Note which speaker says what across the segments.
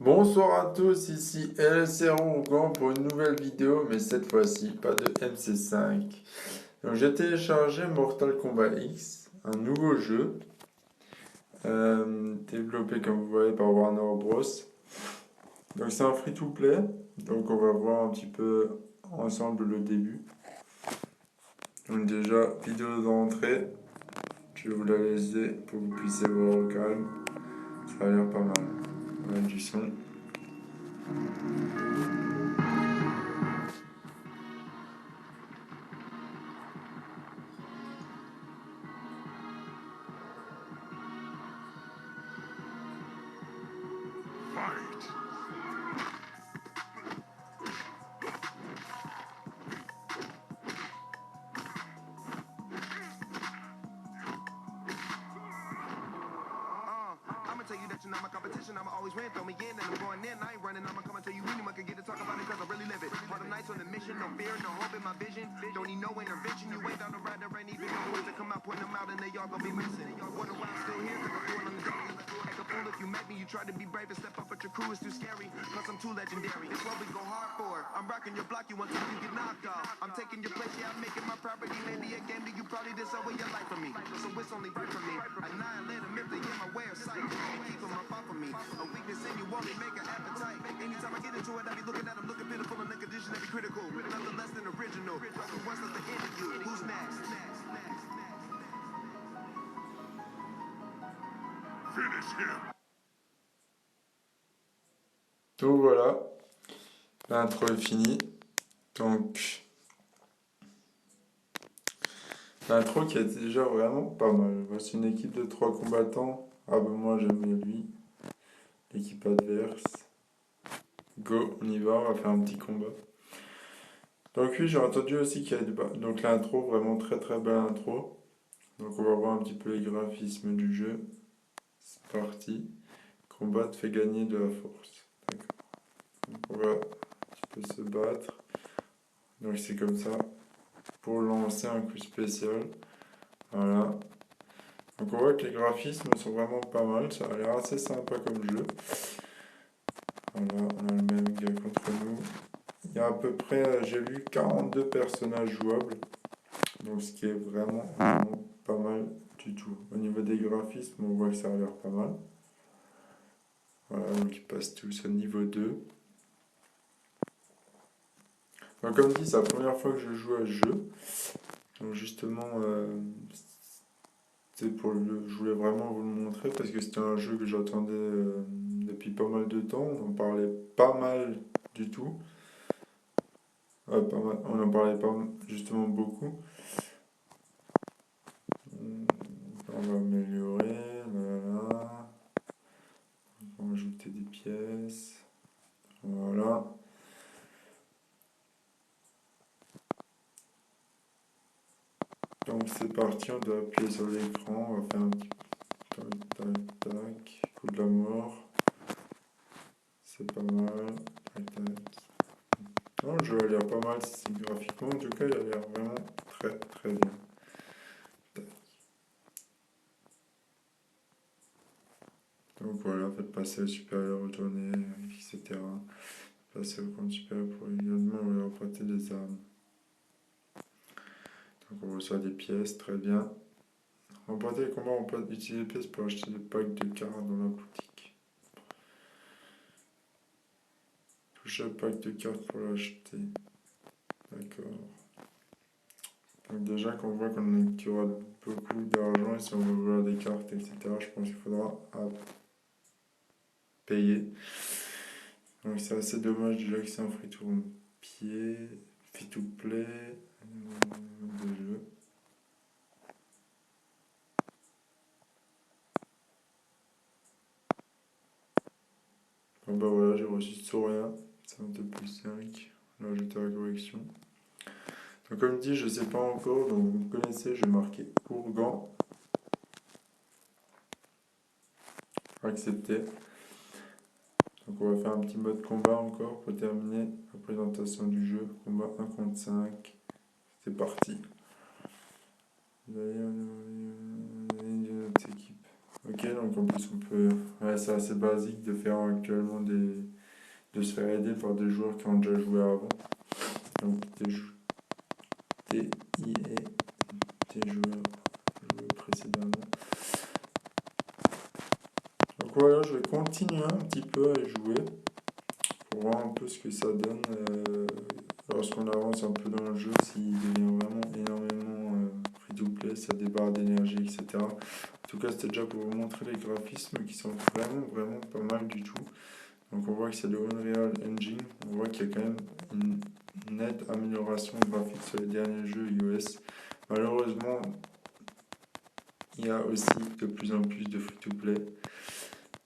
Speaker 1: Bonsoir à tous, ici LSR pour une nouvelle vidéo, mais cette fois-ci pas de MC5. Donc j'ai téléchargé Mortal Kombat X, un nouveau jeu, développé comme vous voyez par Warner Bros. Donc c'est un free-to-play, donc on va voir un petit peu ensemble le début. Donc déjà, vidéo d'entrée, je vais vous la laisser pour que vous puissiez voir au calme, ça a l'air pas mal. On a du son.
Speaker 2: I'ma tell you that you're not my competition. I'ma always win. Throw me in and I'm going in. I ain't running. I'ma come and tell you anyone can get to talk about it cause I really live it. All them nights on the mission, no fear, no hope in my vision. Don't need no intervention. You wait on the ride, there ain't even no words to come out, putting them out and they all gonna be missing. Wonder why I'm still here cause I'm doing on the daily. Act a fool if you met me. You try to be brave and step up, but your crew is too scary. Plus I'm too legendary. It's what we go hard for. I'm rocking your block. You want to you get knocked off. I'm taking your place. Yeah, I'm making my property. Maybe a game that you probably did over your life for me. So it's only right for me. Annihilate them if they get my way of sight. Keep them up off of me. A weakness in you won't make an appetite. Anytime I get into it, I be looking at them, looking pitiful and the condition that be critical. Nothing less than original. Who wants us to end you? Who's next? Finish him.
Speaker 1: Donc voilà, l'intro est finie. Donc, l'intro qui est déjà vraiment pas mal. Voici une équipe de 3 combattants. Ah ben moi j'aime bien lui. L'équipe adverse. Go, on y va, on va faire un petit combat. Donc oui, j'ai entendu aussi qu'il y a donc l'intro, vraiment très très belle intro. Donc on va voir un petit peu les graphismes du jeu. C'est parti. Combat te fait gagner de la force. D'accord. Donc on va un petit peu se battre. Donc c'est comme ça. Pour lancer un coup spécial. Voilà. Donc on voit que les graphismes sont vraiment pas mal, ça a l'air assez sympa comme jeu. Voilà, on a le même gars contre nous. Il y a à peu près, j'ai vu 42 personnages jouables. Donc ce qui est vraiment, vraiment pas mal du tout. Au niveau des graphismes, on voit que ça a l'air pas mal. Voilà, donc ils passent tous au niveau 2. Donc comme dit, c'est la première fois que je joue à ce jeu. Donc justement, je voulais vraiment vous le montrer parce que c'était un jeu que j'attendais depuis pas mal de temps. On en parlait pas mal du tout. Ouais, pas mal. On en parlait pas justement beaucoup. On va améliorer. Voilà. On va ajouter des pièces. Voilà. Donc c'est parti, on doit appuyer sur l'écran. On va faire un petit tac, tac, tac. Coup de la mort. C'est pas mal. Tac, tac. Non, le jeu a l'air pas mal, graphiquement en tout cas, il a l'air vraiment très très bien. Donc voilà, faites passer au supérieur, retourner, etc. Passer au compte supérieur pour également remporter des armes. Donc on reçoit des pièces, très bien. Remporter les combats, on peut utiliser les pièces pour acheter des packs de cartes dans la boutique. Toucher le pack de cartes pour l'acheter. D'accord. Donc déjà qu'on voit qu'il y aura beaucoup d'argent et si on veut vouloir des cartes, etc., je pense qu'il faudra payer. Donc c'est assez dommage déjà que c'est un free-to-play de jeu. Bon bah voilà, j'ai reçu sur rien, c'est un 2 plus 5, on a ajouté la correction. Donc comme dit, je sais pas encore, donc vous me connaissez, j'ai marqué Ourgan. Accepter. Donc on va faire un petit mode combat encore pour terminer la présentation du jeu. Combat 1 contre 5. C'est parti. D'ailleurs, notre équipe. Ok, donc en plus on peut... Ouais, c'est assez basique de faire actuellement de se faire aider par des joueurs qui ont déjà joué avant. Donc des joueurs joués précédemment. Donc voilà, je vais continuer un petit peu à y jouer pour voir un peu ce que ça donne lorsqu'on avance un peu dans le jeu, s'il devient vraiment énormément free-to-play, ça débarre d'énergie, etc. En tout cas, c'était déjà pour vous montrer les graphismes qui sont vraiment pas mal du tout. Donc on voit que c'est le Unreal Engine, on voit qu'il y a quand même une nette amélioration graphique sur les derniers jeux iOS. Malheureusement, il y a aussi de plus en plus de free-to-play.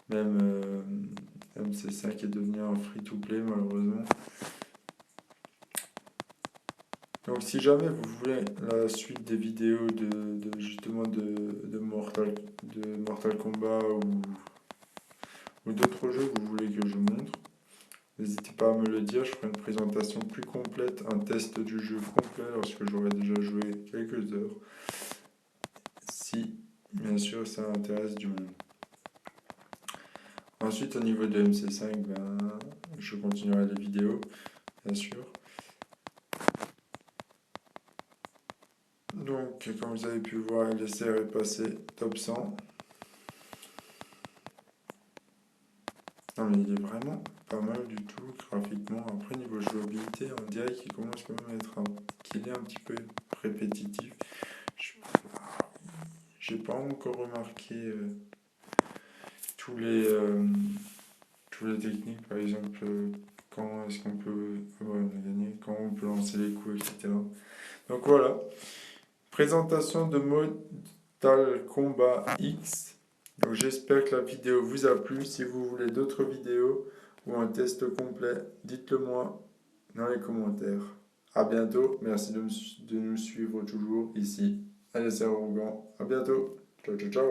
Speaker 1: Même MC5 est devenu un free-to-play malheureusement. Donc si jamais vous voulez la suite des vidéos justement de Mortal Kombat ou d'autres jeux que vous voulez que je montre, n'hésitez pas à me le dire, je ferai une présentation plus complète, un test du jeu complet lorsque j'aurai déjà joué quelques heures. Si bien sûr ça intéresse du monde. Ensuite au niveau de MC5, je continuerai les vidéos, bien sûr. Donc, comme vous avez pu voir, LSR est passé top 100. Non, mais il est vraiment pas mal du tout graphiquement. Après, niveau jouabilité, on dirait qu'il commence quand même à être qu'il est un petit peu répétitif. J'ai pas encore remarqué tous les techniques, par exemple, quand est-ce qu'on peut quand on peut lancer les coups, etc. Donc voilà. Présentation de Mortal Kombat X. Donc j'espère que la vidéo vous a plu. Si vous voulez d'autres vidéos ou un test complet, dites-le moi dans les commentaires. A bientôt. Merci de nous suivre toujours ici. Allez, c'est Arrogant. A bientôt. Ciao, ciao, ciao.